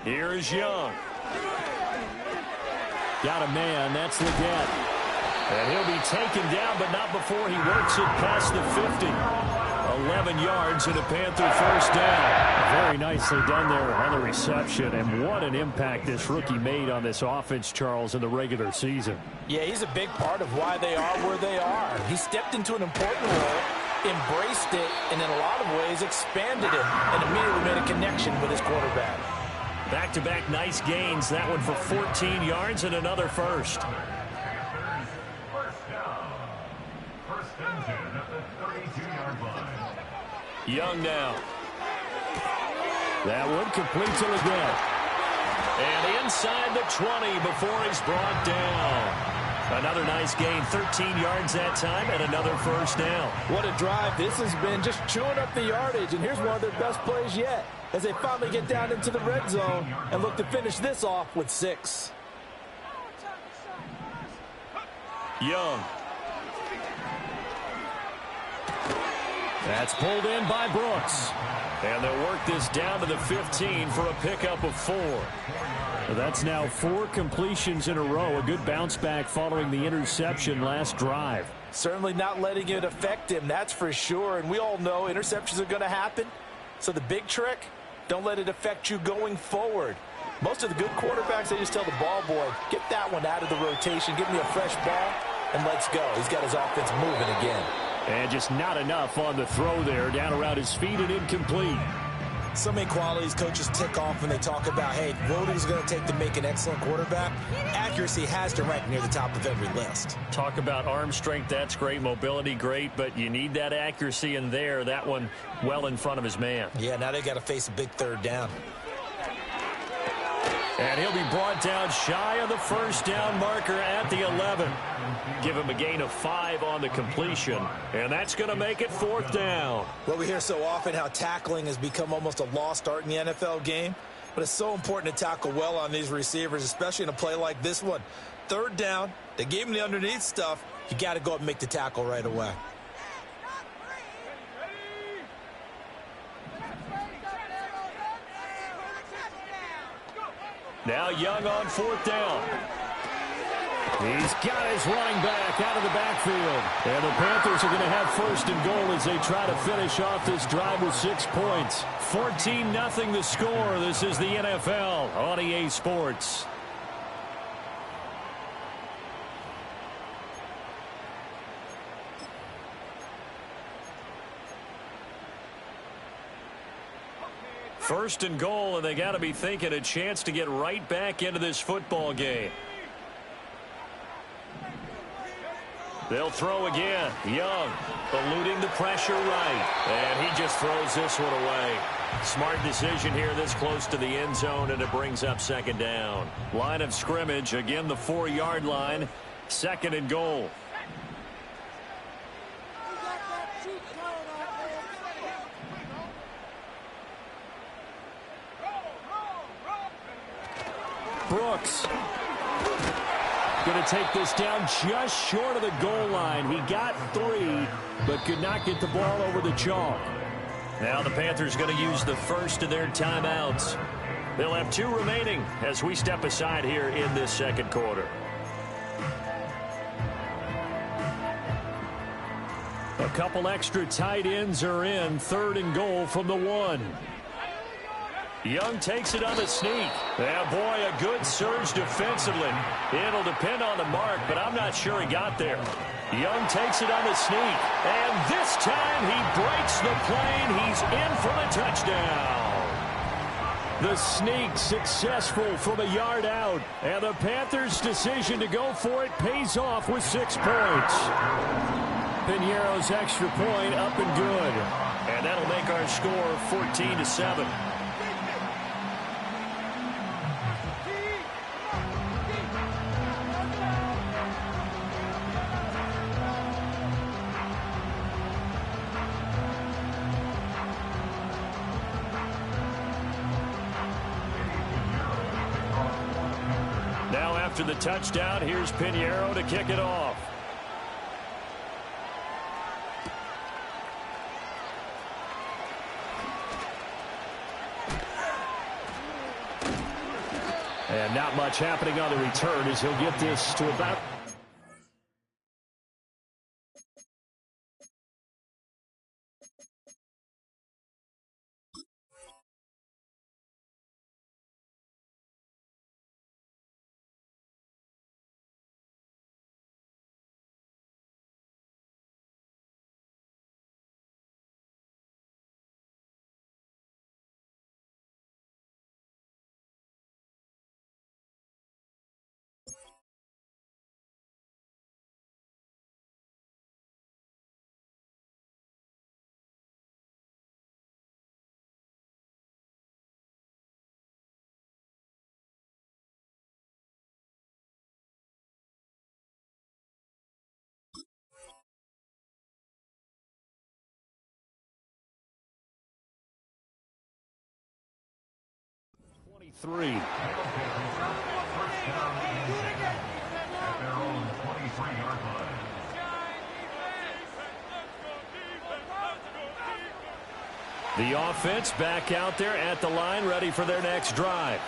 Here is Young. Got a man. That's Leggett. And he'll be taken down, but not before he works it past the 50. 11 yards and a Panther first down. Very nicely done there on the reception. And what an impact this rookie made on this offense, Charles, in the regular season. Yeah, he's a big part of why they are where they are. He stepped into an important role, embraced it, and in a lot of ways expanded it, and immediately made a connection with his quarterback. Back-to-back nice gains. That one for 14 yards and another first. Young now. That one complete to Leggett. And inside the 20 before he's brought down. Another nice gain, 13 yards that time, and another first down. What a drive this has been, just chewing up the yardage. And here's one of their best plays yet, as they finally get down into the red zone and look to finish this off with 6. Young. That's pulled in by Brooks. And they'll work this down to the 15 for a pickup of 4. That's now 4 completions in a row. A good bounce back following the interception last drive. Certainly not letting it affect him, that's for sure. And we all know interceptions are going to happen. So the big trick, don't let it affect you going forward. Most of the good quarterbacks, they just tell the ball boy, get that one out of the rotation, give me a fresh ball, and let's go. He's got his offense moving again. And just not enough on the throw there, down around his feet and incomplete. So many qualities coaches tick off when they talk about, hey, what is it going to take to make an excellent quarterback? Accuracy has to rank near the top of every list. Talk about arm strength, that's great. Mobility, great, but you need that accuracy in there. That one well in front of his man. Yeah, now they got to face a big third down. And he'll be brought down shy of the first down marker at the 11. Give him a gain of 5 on the completion, and that's going to make it 4th down. Well, we hear so often how tackling has become almost a lost art in the NFL game, but it's so important to tackle well on these receivers, especially in a play like this one. 3rd down, they gave him the underneath stuff. You got to go up and make the tackle right away. Now Young on 4th down. He's got his running back out of the backfield. And the Panthers are going to have 1st and goal as they try to finish off this drive with 6 points. 14-0 the score. This is the NFL on EA Sports. First and goal, and they got to be thinking a chance to get right back into this football game. They'll throw again. Young eluding the pressure right. And he just throws this one away. Smart decision here this close to the end zone, and it brings up 2nd down. Line of scrimmage, again the 4-yard line. 2nd and goal. Brooks going to take this down just short of the goal line. He got 3, but could not get the ball over the chalk. Now the Panthers going to use the first of their timeouts. They'll have 2 remaining as we step aside here in this 2nd quarter. A couple extra tight ends are in. 3rd and goal from the 1. Young takes it on the sneak. Yeah, boy, a good surge defensively. It'll depend on the mark, but I'm not sure he got there. Young takes it on the sneak, and this time he breaks the plane. He's in for the touchdown. The sneak successful from a yard out, and the Panthers' decision to go for it pays off with 6 points. Piñeiro's extra point up and good, and that'll make our score 14-7. After the touchdown, here's Piñeiro to kick it off. And not much happening on the return as he'll get this to about... Three. The offense back out there at the line, ready for their next drive.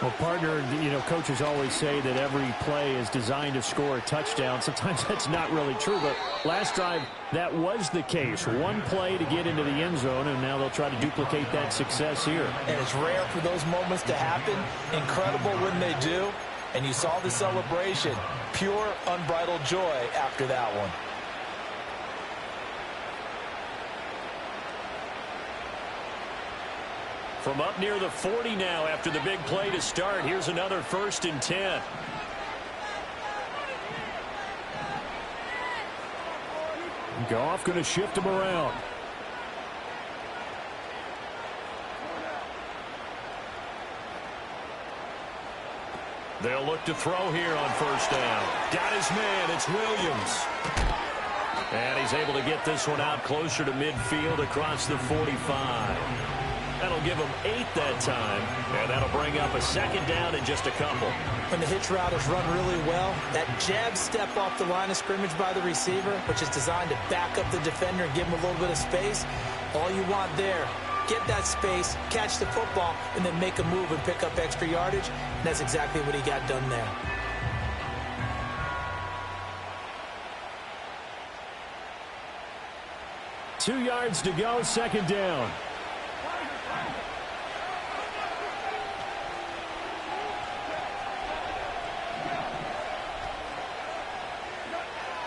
Well, partner, coaches always say that every play is designed to score a touchdown. Sometimes that's not really true, but last drive, that was the case. One play to get into the end zone, and now they'll try to duplicate that success here. And it's rare for those moments to happen. Incredible when they do. And you saw the celebration. Pure, unbridled joy after that one. From up near the 40 now after the big play to start. Here's another 1st and 10. Goff going to shift him around. They'll look to throw here on 1st down. Got his man. It's Williams. And he's able to get this one out closer to midfield across the 45. That'll give him 8 that time, and that'll bring up a 2nd down in just a couple. When the hitch route is run really well, that jab step off the line of scrimmage by the receiver, which is designed to back up the defender and give him a little bit of space, all you want there, get that space, catch the football, and then make a move and pick up extra yardage. And that's exactly what he got done there. Two yards to go, 2nd down.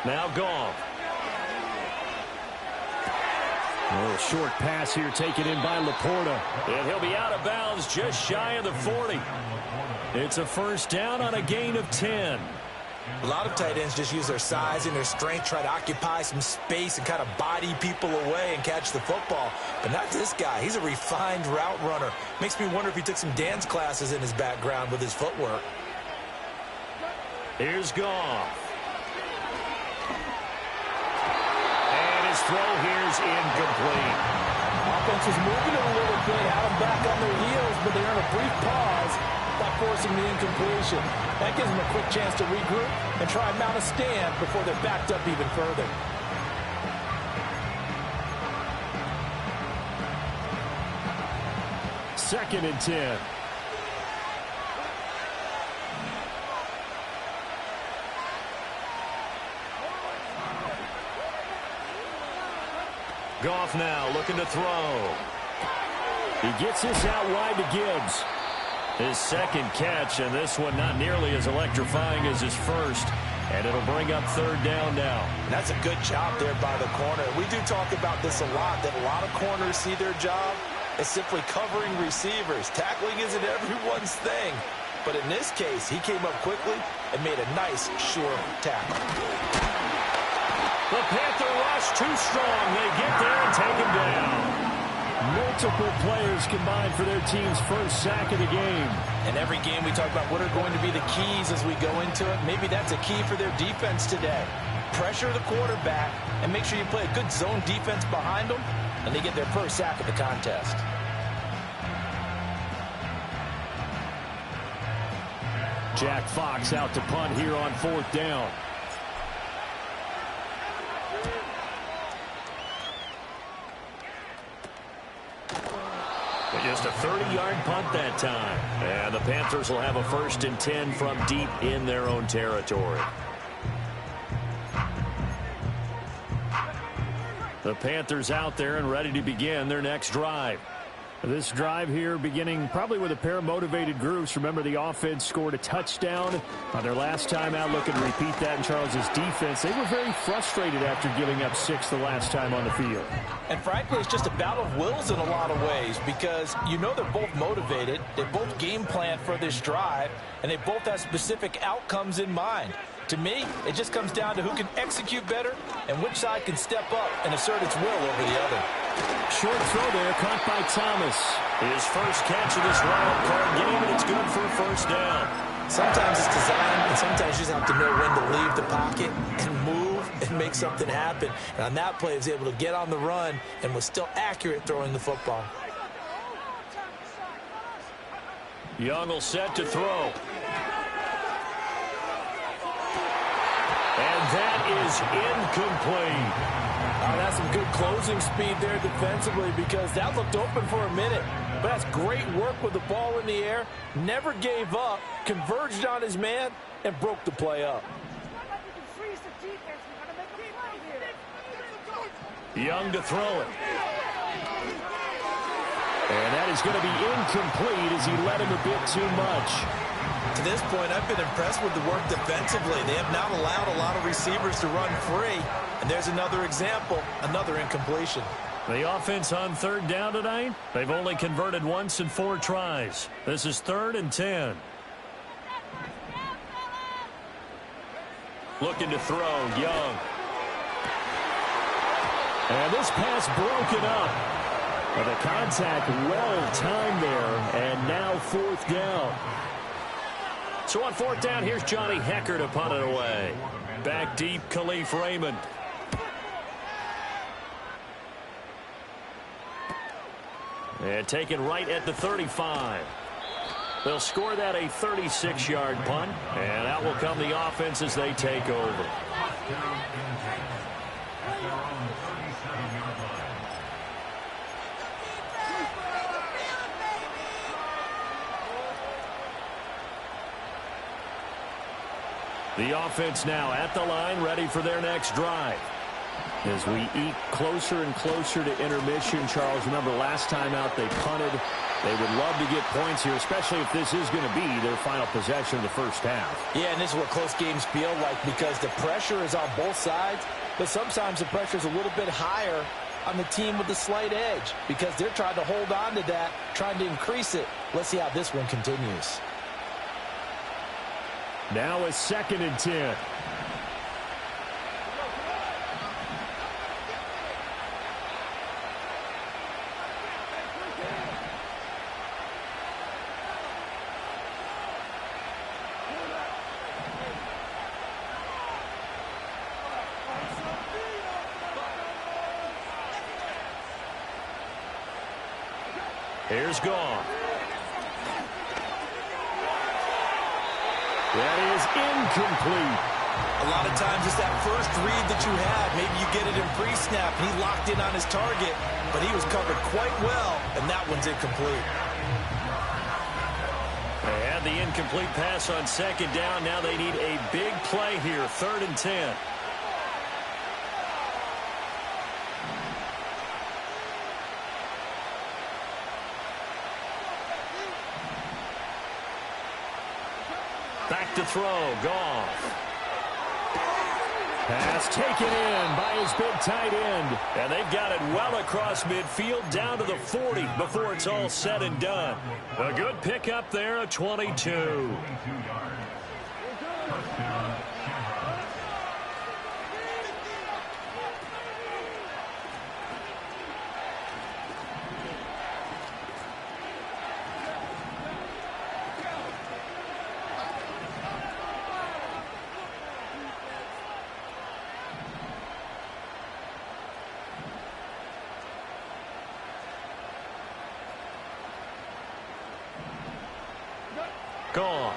Now Goff. A little short pass here taken in by Laporta. And he'll be out of bounds just shy of the 40. It's a 1st down on a gain of 10. A lot of tight ends just use their size and their strength, try to occupy some space and kind of body people away and catch the football. But not this guy. He's a refined route runner. Makes me wonder if he took some dance classes in his background with his footwork. Here's Goff. Throw here's incomplete. Offense is moving it a little bit, had them back on their heels, but they're in a brief pause by forcing the incompletion. That gives them a quick chance to regroup and try and mount a stand before they're backed up even further. Second and 10. Goff now looking to throw. He gets this out wide to Gibbs. His 2nd catch, and this one not nearly as electrifying as his 1st. And it'll bring up 3rd down now. And that's a good job there by the corner. We do talk about this a lot, that a lot of corners see their job as simply covering receivers. Tackling isn't everyone's thing. But in this case, he came up quickly and made a nice, sure tackle. The Panther rush too strong. They get there and take him down. Multiple players combined for their team's 1st sack of the game. And every game we talk about what are going to be the keys as we go into it. Maybe that's a key for their defense today. Pressure the quarterback and make sure you play a good zone defense behind them, and they get their 1st sack of the contest. Jack Fox out to punt here on 4th down. Just a 30-yard punt that time. And the Panthers will have a 1st and 10 from deep in their own territory. The Panthers out there and ready to begin their next drive. This drive here beginning probably with a pair of motivated groups. Remember, the offense scored a touchdown on their last time out. Looking to repeat that in Charles's defense. They were very frustrated after giving up 6 the last time on the field. And frankly, it's just a battle of wills in a lot of ways because you know they're both motivated. They both game plan for this drive, and they both have specific outcomes in mind. To me, it just comes down to who can execute better and which side can step up and assert its will over the other. Short throw there, caught by Thomas. His first catch of this wild card game, and it's good for a 1st down. Sometimes it's designed, and sometimes you just have to know when to leave the pocket and move and make something happen. And on that play, he was able to get on the run and was still accurate throwing the football. Young will set to throw. And that is incomplete. That's some good closing speed there defensively because that looked open for a minute. But that's great work with the ball in the air. Never gave up, converged on his man, and broke the play up. Young to throw it. And that is going to be incomplete as he led him a bit too much. To this point, I've been impressed with the work defensively. They have not allowed a lot of receivers to run free. And there's another example, another incompletion. The offense on 3rd down tonight, they've only converted once in 4 tries. This is 3rd and 10. Looking to throw, Young. And this pass broken up. But the contact well timed there, and now 4th down. So on 4th down, here's Johnny Hecker to punt it away. Back deep, Khalif Raymond. And taken right at the 35. They'll score that a 36-yard punt, and out will come the offense as they take over. The offense now at the line, ready for their next drive. As we eke closer and closer to intermission, Charles, remember last time out they punted. They would love to get points here, especially if this is going to be their final possession of the 1st half. Yeah, and this is what close games feel like because the pressure is on both sides, but sometimes the pressure is a little bit higher on the team with the slight edge because they're trying to hold on to that, trying to increase it. Let's see how this one continues. Now a 2nd and 10. Here's Gone. That is incomplete. A lot of times it's that first read that you have. Maybe you get it in pre-snap. He locked in on his target, but he was covered quite well, and that one's incomplete. They had the incomplete pass on 2nd down. Now they need a big play here, 3rd and 10. Back to throw, Goff. Pass taken in by his big tight end. And they've got it well across midfield down to the 40 before it's all said and done. A good pickup there, a 22. Gone.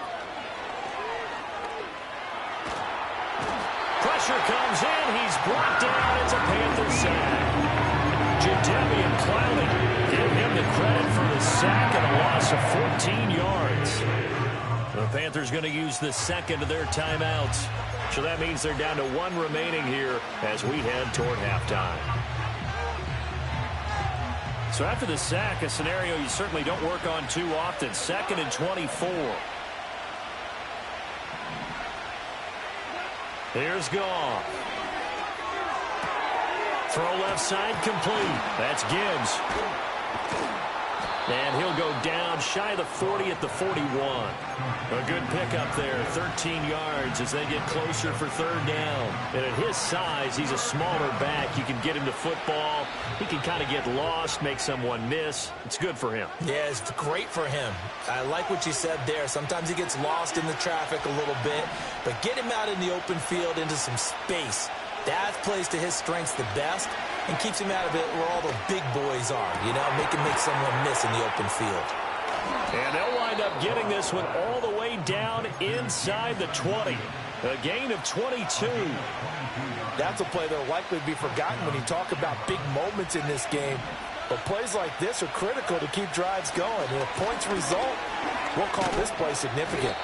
Pressure comes in. He's brought down. It's a Panther sack. Jadeveon Clowney. Give him the credit for the sack and a loss of 14 yards. The Panthers going to use the second of their timeouts. So that means they're down to one remaining here as we head toward halftime. So after the sack, a scenario you certainly don't work on too often. 2nd and 24. Here's Goff. Throw left side complete. That's Gibbs. And he'll go down shy of the 40 at the 41. A good pickup there, 13 yards as they get closer for 3rd down. And at his size, he's a smaller back. You can get him to football. He can kind of get lost, make someone miss. It's good for him. Yeah, it's great for him. I like what you said there. Sometimes he gets lost in the traffic a little bit, but get him out in the open field into some space. That plays to his strengths the best and keeps him out of it where all the big boys are, you know, make someone miss in the open field. And they'll wind up getting this one all the way down inside the 20. A gain of 22. That's a play that'll likely be forgotten when you talk about big moments in this game. But plays like this are critical to keep drives going. And if points result, we'll call this play significant.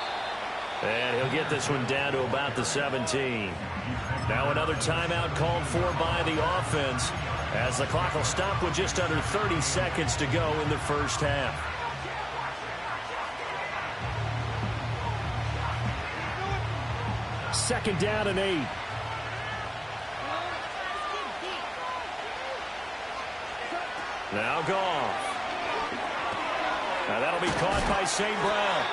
And he'll get this one down to about the 17. Now another timeout called for by the offense as the clock will stop with just under 30 seconds to go in the first half. Second down and 8. Now Goff. Now that'll be caught by St. Brown.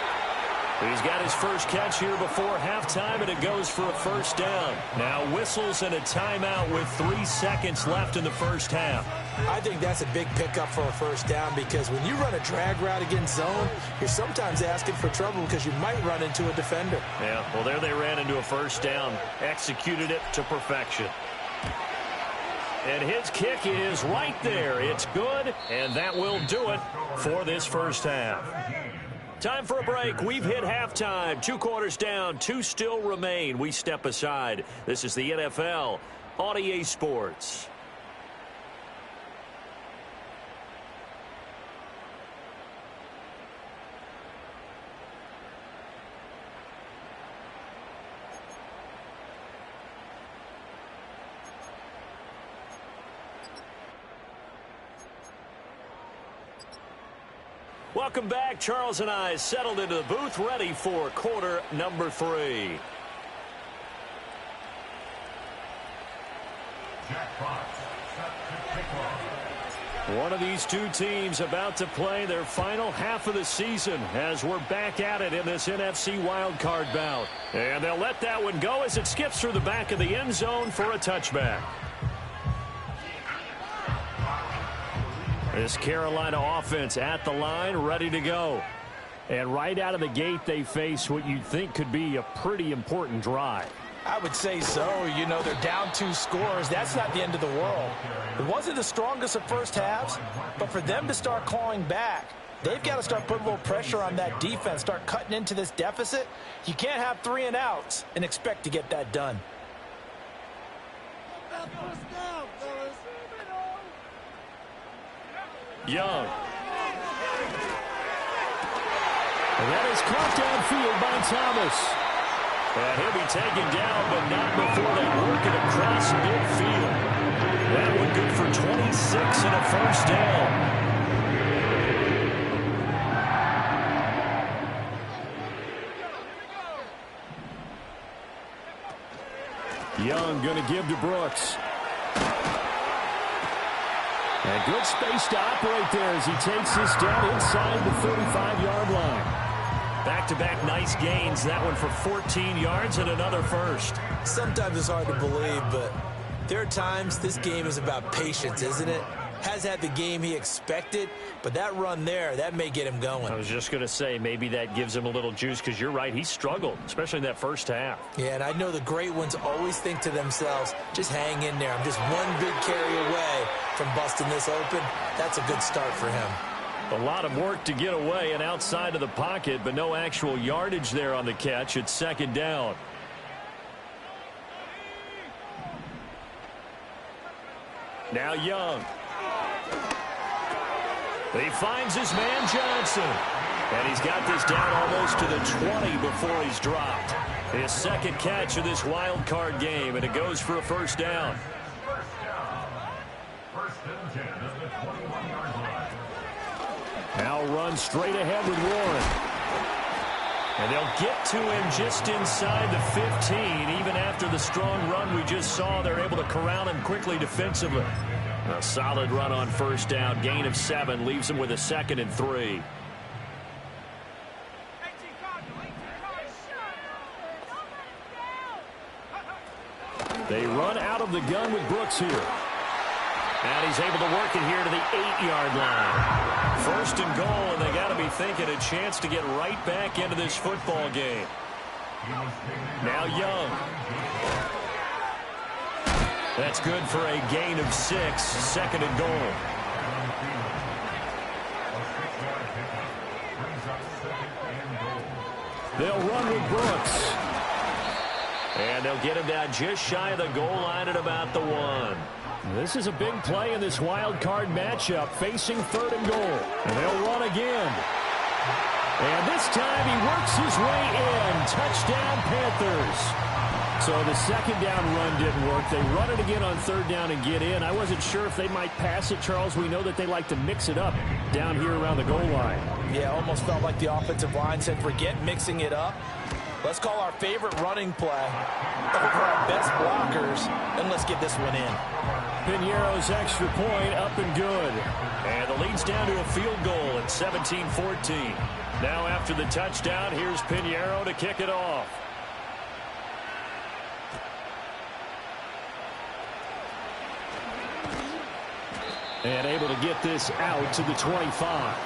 He's got his first catch here before halftime, and it goes for a first down. Now whistles and a timeout with 3 seconds left in the first half. I think that's a big pickup for a first down because when you run a drag route against zone, you're sometimes asking for trouble because you might run into a defender. Yeah, well, there they ran into a first down. Executed it to perfection. And his kick is right there. It's good, and that will do it for this first half. Time for a break. We've hit halftime. 2 quarters down. 2 still remain. We step aside. This is the NFL on EA Sports. Welcome back. Charles and I settled into the booth ready for quarter number 3. One of these two teams about to play their final half of the season as we're back at it in this NFC wildcard bout. And they'll let that one go as it skips through the back of the end zone for a touchback. This Carolina offense at the line, ready to go. And right out of the gate, they face what you'd think could be a pretty important drive. I would say so. You know, they're down 2 scores. That's not the end of the world. It wasn't the strongest of first halves, but for them to start clawing back, they've got to start putting a little pressure on that defense, start cutting into this deficit. You can't have 3 and outs and expect to get that done. Young. And that is caught downfield by Thomas. And he'll be taken down, but not before they work it across midfield. That one good for 26 and a first down. Young going to give to Brooks. And good space to operate there as he takes this down inside the 35-yard line. Back-to-back nice gains. That one for 14 yards and another first. Sometimes it's hard to believe, but there are times this game is about patience, isn't it? Has had the game he expected, but that run there, that may get him going. I was just going to say, maybe that gives him a little juice because you're right, he struggled, especially in that first half. Yeah, and I know the great ones always think to themselves, just hang in there. I'm just one big carry away from busting this open. That's a good start for him. A lot of work to get away and outside of the pocket, but no actual yardage there on the catch. It's second down. Now Young. He finds his man Johnson. And he's got this down almost to the 20 before he's dropped. His second catch of this wild card game, and it goes for a first down. Now run straight ahead with Warren. And they'll get to him just inside the 15. Even after the strong run we just saw, they're able to corral him quickly defensively. A solid run on first down. Gain of 7 leaves him with a 2nd and 3. They run out of the gun with Brooks here. And he's able to work it here to the 8-yard line. First and goal, and they got to be thinking a chance to get right back into this football game. Now Young. That's good for a gain of 6, 2nd and goal. They'll run with Brooks. And they'll get him down just shy of the goal line at about the 1. This is a big play in this wild card matchup, facing 3rd and goal. And they'll run again. And this time he works his way in. Touchdown, Panthers. So the 2nd down run didn't work. They run it again on 3rd down and get in. I wasn't sure if they might pass it, Charles. We know that they like to mix it up down here around the goal line. Yeah, almost felt like the offensive line said, forget mixing it up. Let's call our favorite running play over our best blockers, and let's get this one in. Piñeiro's extra point up and good. And the lead's down to a field goal at 17-14. Now after the touchdown, here's Piñeiro to kick it off. And able to get this out to the 25.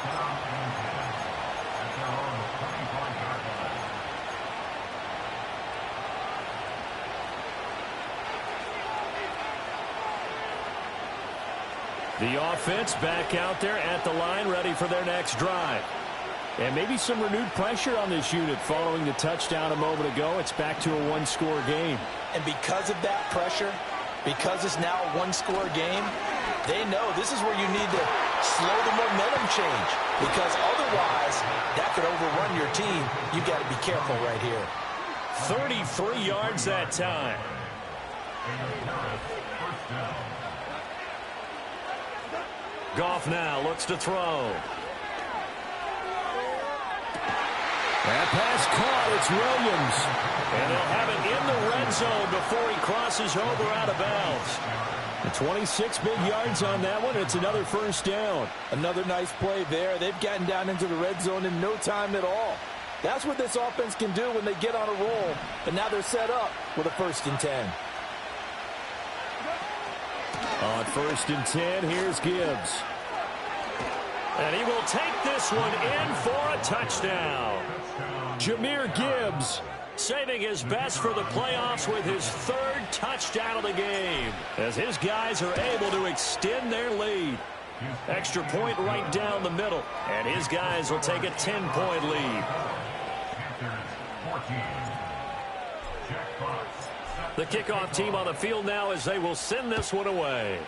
The offense back out there at the line, ready for their next drive. And maybe some renewed pressure on this unit following the touchdown a moment ago. It's back to a one-score game. And because of that pressure, because it's now a one-score game, they know this is where you need to slow the momentum change. Because otherwise, that could overrun your team. You've got to be careful right here. 33 yards that time. Goff now looks to throw. That pass caught. It's Williams. And they'll have it in the red zone before he crosses over out of bounds. 26 big yards on that one. It's another first down. Another nice play there. They've gotten down into the red zone in no time at all. That's what this offense can do when they get on a roll. And now they're set up with a 1st and 10. On 1st and 10, here's Gibbs. And he will take this one in for a touchdown. Jahmyr Gibbs saving his best for the playoffs with his 3rd touchdown of the game, as his guys are able to extend their lead. Extra point right down the middle, and his guys will take a 10-point lead. The kickoff team on the field now as they will send this one away.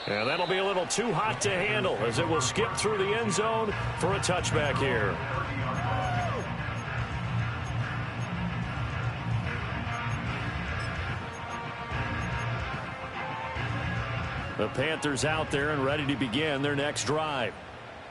And that'll be a little too hot to handle as it will skip through the end zone for a touchback here. The Panthers out there and ready to begin their next drive.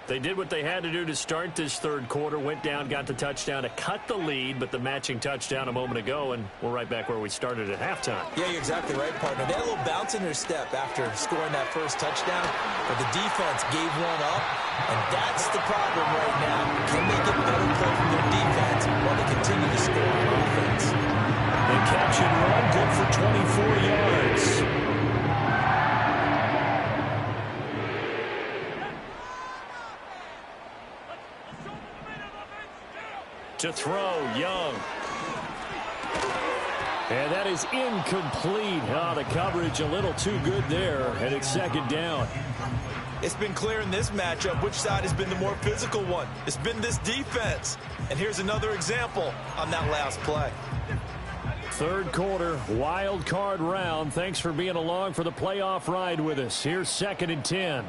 They did what they had to do to start this 3rd quarter, went down, got the touchdown to cut the lead, but the matching touchdown a moment ago, and we're right back where we started at halftime. Yeah, you're exactly right, partner. They had a little bounce in their step after scoring that first touchdown, but the defense gave one up, and that's the problem right now. Can they get better play from their defense while they continue to score on offense? They catch and run, good for 24 yards. To throw, Young. And that is incomplete. Oh, the coverage a little too good there, and it's 2nd down. It's been clear in this matchup which side has been the more physical one. It's been this defense. And here's another example on that last play. Third quarter, wild card round. Thanks for being along for the playoff ride with us. Here's 2nd and 10.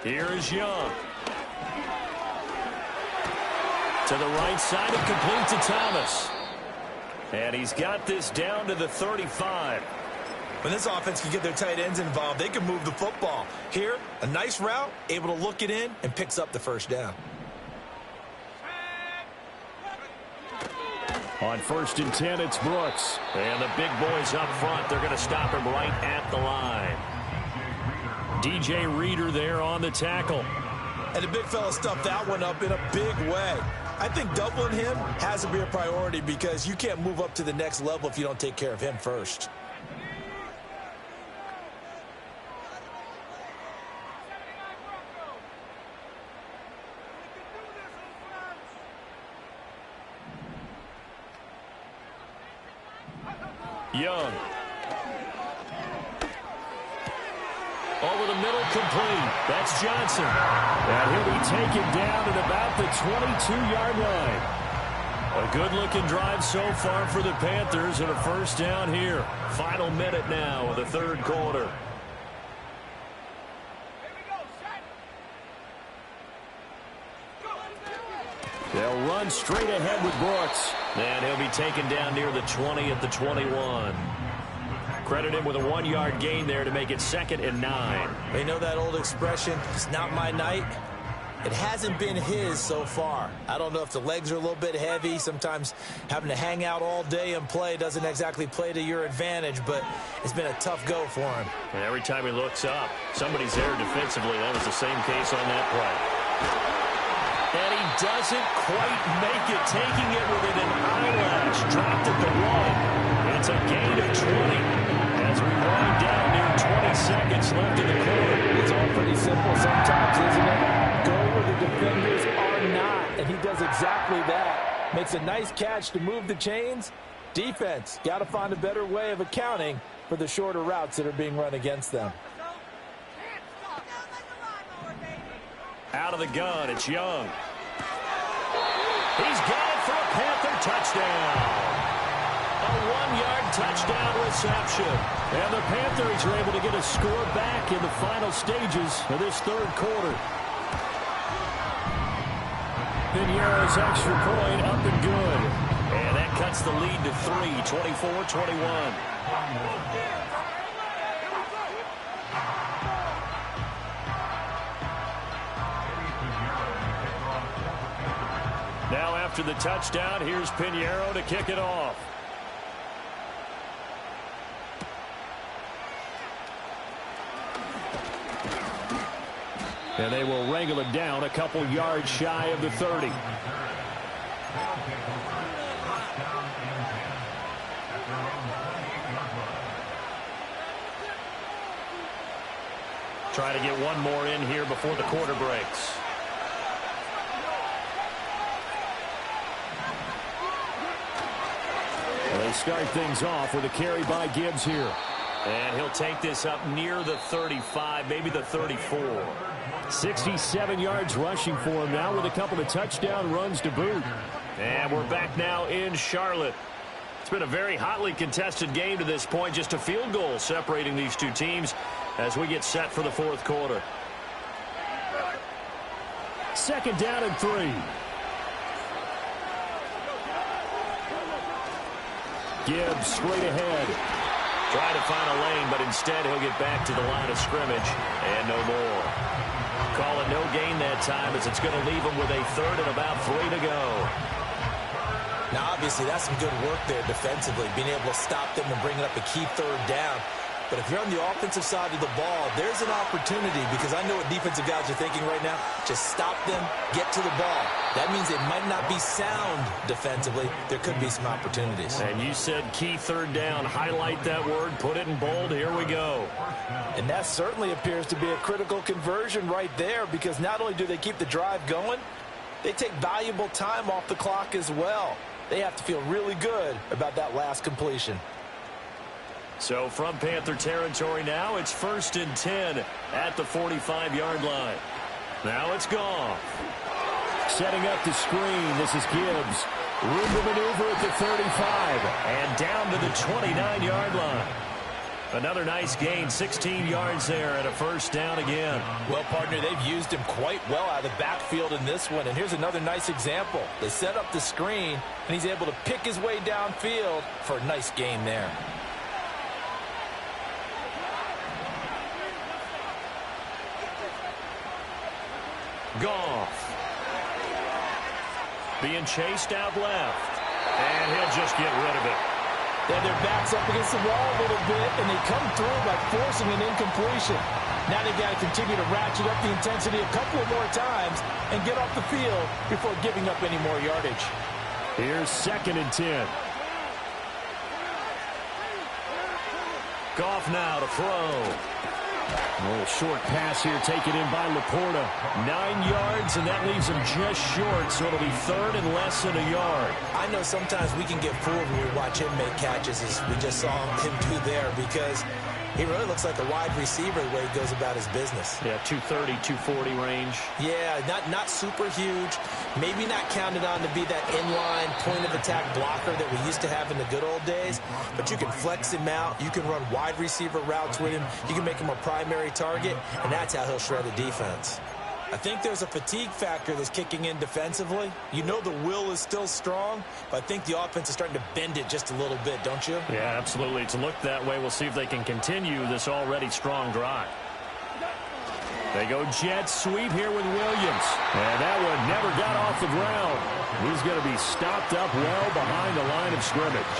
Here is Young. To the right side and complete to Thomas. And he's got this down to the 35. When this offense can get their tight ends involved, they can move the football. Here, a nice route, able to look it in, and picks up the first down. On 1st and 10, it's Brooks. And the big boys up front, they're going to stop him right at the line. DJ Reader there on the tackle. And the big fella stuffed that one up in a big way. I think doubling him has to be a priority because you can't move up to the next level if you don't take care of him first. Young. Over the middle, complete. That's Johnson. And he'll be taken down at about the 22-yard line. A good-looking drive so far for the Panthers and a first down here. Final minute now of the third quarter. They'll run straight ahead with Brooks. And he'll be taken down near the 20 at the 21. Credit him with a 1-yard gain there to make it 2nd and 9. They know that old expression, it's not my night. It hasn't been his so far. I don't know if the legs are a little bit heavy. Sometimes having to hang out all day and play doesn't exactly play to your advantage, but it's been a tough go for him. And every time he looks up, somebody's there defensively. That was the same case on that play. And he doesn't quite make it, taking it within an eyelash. Dropped at the 1. It's a gain of 20. As we wind down near 20 seconds left in the quarter. It's all pretty simple sometimes, isn't it? Go where the defenders are not, and he does exactly that. Makes a nice catch to move the chains. Defense, got to find a better way of accounting for the shorter routes that are being run against them. Out of the gun, it's Young. He's got it for a Panther touchdown. A 1-yard touchdown reception. And the Panthers are able to get a score back in the final stages of this third quarter. Piñeiro's extra point up and good. And that cuts the lead to 3, 24-21. Now after the touchdown, here's Piñeiro to kick it off. And they will wrangle it down a couple yards shy of the 30. Try to get one more in here before the quarter breaks. Well, they start things off with a carry by Gibbs here. And he'll take this up near the 35, maybe the 34. 67 yards rushing for him now with a couple of touchdown runs to boot. And we're back now in Charlotte. It's been a very hotly contested game to this point. Just a field goal separating these two teams as we get set for the fourth quarter. 2nd down and 3. Gibbs straight ahead. Trying to find a lane, but instead he'll get back to the line of scrimmage. And no more. Call it no gain that time as it's going to leave him with a 3rd and about 3 to go. Now, obviously, that's some good work there defensively, being able to stop them and bringing up a key 3rd down. But if you're on the offensive side of the ball, there's an opportunity because I know what defensive guys are thinking right now. Just stop them, get to the ball. That means it might not be sound defensively. There could be some opportunities. And you said key third down. Highlight that word. Put it in bold. Here we go. And that certainly appears to be a critical conversion right there, because not only do they keep the drive going, they take valuable time off the clock as well. They have to feel really good about that last completion. So from Panther territory now, it's 1st and 10 at the 45-yard line. Now it's Goff. Setting up the screen. This is Gibbs. Room to maneuver at the 35. And down to the 29-yard line. Another nice gain, 16 yards there, and a first down again. Well, partner, they've used him quite well out of the backfield in this one. And here's another nice example. They set up the screen, and he's able to pick his way downfield for a nice gain there. Goff. Being chased out left. And he'll just get rid of it. Yeah, their back's up against the wall a little bit, and they come through by forcing an incompletion. Now they've got to continue to ratchet up the intensity a couple of more times and get off the field before giving up any more yardage. Here's 2nd and 10. Goff now to throw. A little short pass here taken in by Laporta. 9 yards, and that leaves him just short, so it'll be 3rd and less than a yard. I know sometimes we can get fooled when we watch him make catches, as we just saw him do there, because he really looks like a wide receiver the way he goes about his business. Yeah, 230, 240 range. Yeah, not super huge. Maybe not counted on to be that inline point-of-attack blocker that we used to have in the good old days. But you can flex him out. You can run wide receiver routes with him. You can make him a primary target, and that's how he'll shred a defense. I think there's a fatigue factor that's kicking in defensively. You know the will is still strong, but I think the offense is starting to bend it just a little bit, don't you? Yeah, absolutely. It's looked that way. We'll see if they can continue this already strong drive. They go jet sweep here with Williams. And that one never got off the ground. He's going to be stopped up well behind the line of scrimmage.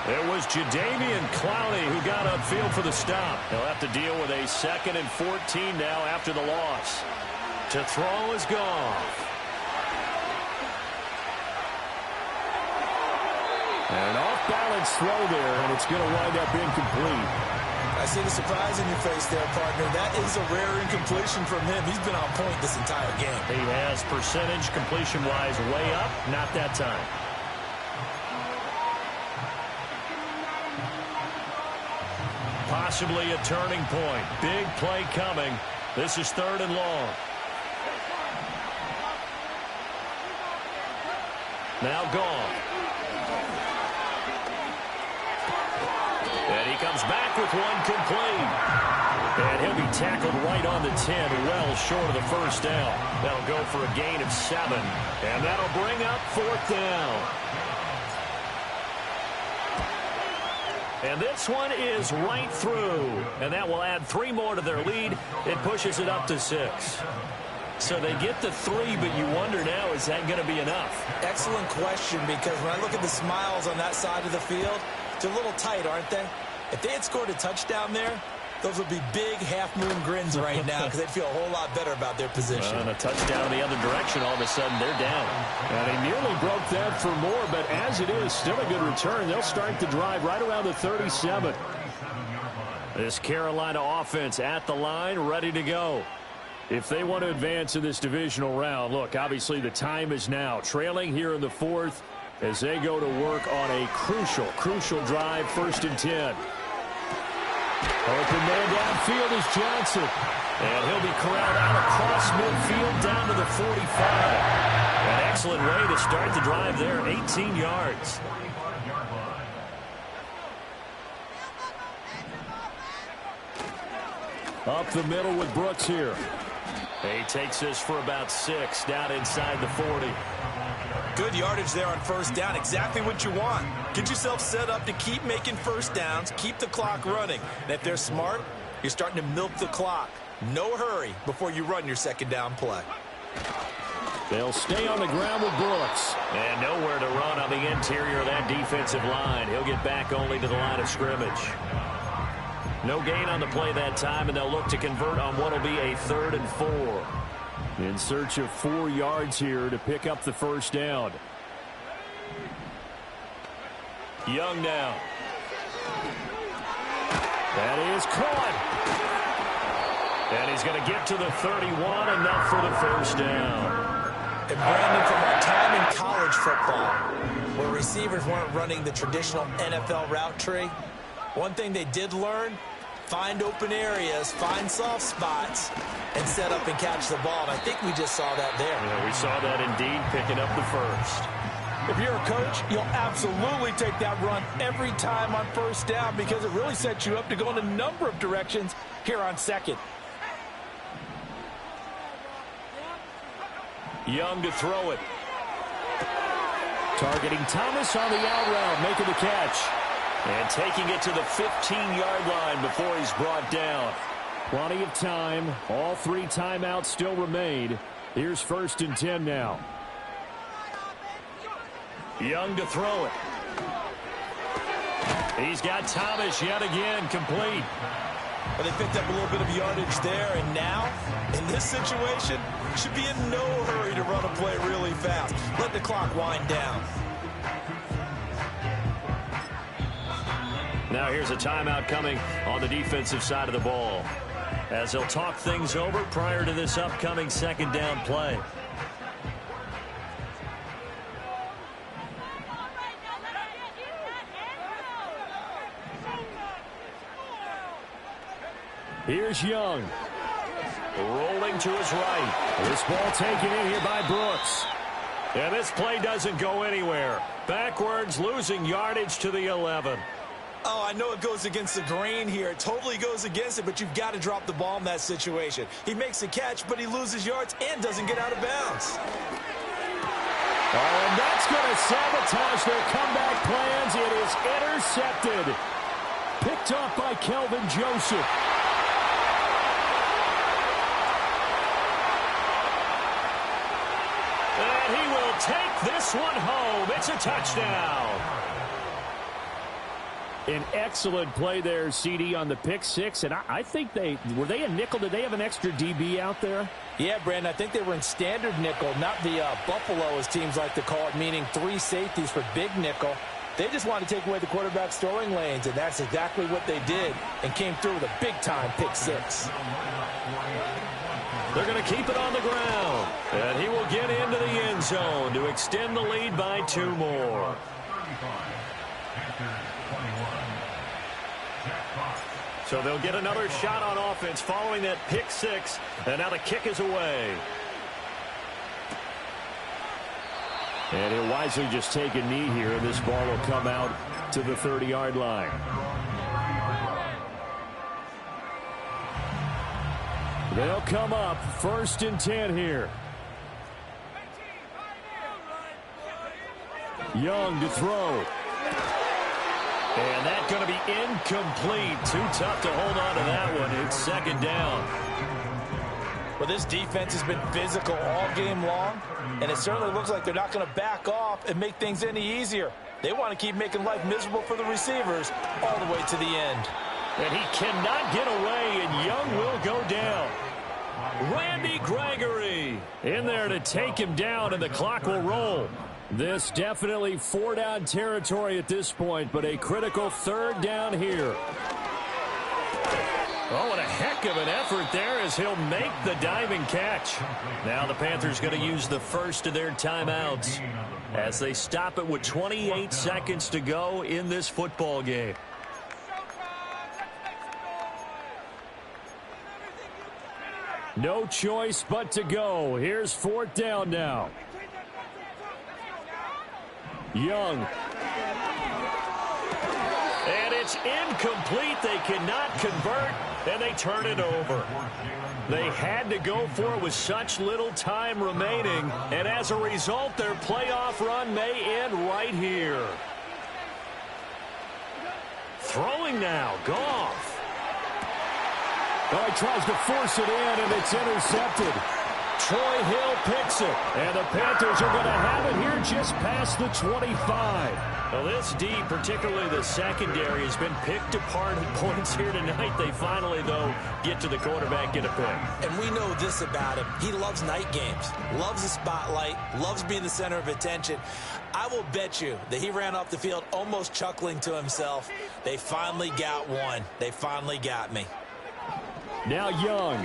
It was Jadeveon Clowney who got upfield for the stop. He'll have to deal with a 2nd and 14 now after the loss. To throw is Goff. And an off-balance throw there, and it's going to wind up incomplete. I see the surprise in your face there, partner. That is a rare incompletion from him. He's been on point this entire game. He has percentage completion-wise way up, not that time. Possibly a turning point. Big play coming. This is 3rd and long. Now Goff. And he comes back with one complete. And he'll be tackled right on the 10, well short of the first down. That'll go for a gain of 7. And that'll bring up 4th down. And this one is right through. And that will add 3 more to their lead. It pushes it up to 6. So they get the 3, but you wonder now, is that going to be enough? Excellent question, because when I look at the smiles on that side of the field, they're a little tight, aren't they? If they had scored a touchdown there, those would be big half-moon grins right now, because they'd feel a whole lot better about their position. And a touchdown the other direction, all of a sudden they're down. And they nearly broke that for more, but as it is, still a good return. They'll start the drive right around the 37. This Carolina offense at the line, ready to go. If they want to advance in this divisional round, look, obviously the time is now. Trailing here in the 4th as they go to work on a crucial drive, 1st and 10. Open man downfield is Johnson. And he'll be corralled out across midfield down to the 45. An excellent way to start the drive there, 18 yards. Up the middle with Brooks here. He takes this for about 6 down inside the 40. Good yardage there on 1st down. Exactly what you want. Get yourself set up to keep making 1st downs, keep the clock running. And if they're smart, you're starting to milk the clock. No hurry before you run your 2nd down play. They'll stay on the ground with Brooks. And nowhere to run on the interior of that defensive line. He'll get back only to the line of scrimmage. No gain on the play that time, and they'll look to convert on what will be a 3rd and 4. In search of 4 yards here to pick up the first down. Young now. That is caught. And he's going to get to the 31, enough for the first down. And Brandon, from our time in college football, where receivers weren't running the traditional NFL route tree, one thing they did learn, find open areas, find soft spots, and set up and catch the ball. And I think we just saw that there. Yeah, we saw that indeed, picking up the first. If you're a coach, you'll absolutely take that run every time on first down because it really sets you up to go in a number of directions here on second. Young to throw it. Targeting Thomas on the out route, making the catch. And taking it to the 15-yard line before he's brought down. Plenty of time. All 3 timeouts still remain. Here's 1st and 10 now. Young to throw it. He's got Thomas yet again, complete. Well, they picked up a little bit of yardage there, and now, in this situation, should be in no hurry to run a play really fast. Let the clock wind down. Now here's a timeout coming on the defensive side of the ball, as they'll talk things over prior to this upcoming 2nd down play. Here's Young. Rolling to his right. This ball taken in here by Brooks. And this play doesn't go anywhere. Backwards, losing yardage to the 11. Oh, I know it goes against the grain here. It totally goes against it, but you've got to drop the ball in that situation. He makes a catch, but he loses yards and doesn't get out of bounds. Oh, and that's going to sabotage their comeback plans. It is intercepted. Picked off by Kelvin Joseph. And he will take this one home. It's a touchdown. An excellent play there, CD, on the pick 6. And I think were they a nickel? Did they have an extra DB out there? Yeah, Brandon, I think they were in standard nickel, not the Buffalo, as teams like to call it, meaning 3 safeties for big nickel. They just wanted to take away the quarterback's throwing lanes, and that's exactly what they did, and came through with a big-time pick 6. They're going to keep it on the ground, and he will get into the end zone to extend the lead by 2 more. So they'll get another shot on offense following that pick 6, and now the kick is away. And he'll wisely just take a knee here, and this ball will come out to the 30-yard line. They'll come up 1st and 10 here. Young to throw. And that's going to be incomplete. Too tough to hold on to that one. It's 2nd down. Well, this defense has been physical all game long, and it certainly looks like they're not going to back off and make things any easier. They want to keep making life miserable for the receivers all the way to the end. And he cannot get away, and Young will go down. Randy Gregory in there to take him down, and the clock will roll. This definitely 4-down territory at this point, but a critical 3rd down here. Oh, what a heck of an effort there as he'll make the diving catch. Now the Panthers going to use the first of their timeouts as they stop it with 28 seconds to go in this football game. No choice but to go. Here's 4th down now. Young. And it's incomplete. They cannot convert, and they turn it over. They had to go for it with such little time remaining, and as a result, their playoff run may end right here. Throwing now, Goff. Oh, he tries to force it in, and it's intercepted. Troy Hill picks it, and the Panthers are going to have it here just past the 25. Well, this D, particularly the secondary, has been picked apart at points here tonight. They finally, though, get to the quarterback, get a pick. And we know this about him. He loves night games, loves the spotlight, loves being the center of attention. I will bet you that he ran off the field almost chuckling to himself. They finally got one. They finally got me. Now Young.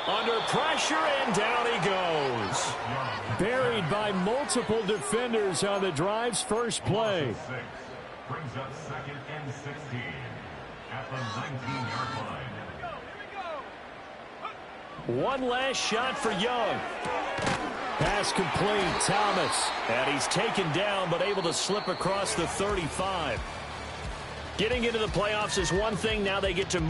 Under pressure, and down he goes. Buried by multiple defenders on the drive's first play. Brings up 2nd and 16 at the 19-yard line. One last shot for Young. Pass complete, Thomas. And he's taken down, but able to slip across the 35. Getting into the playoffs is one thing. Now they get to move.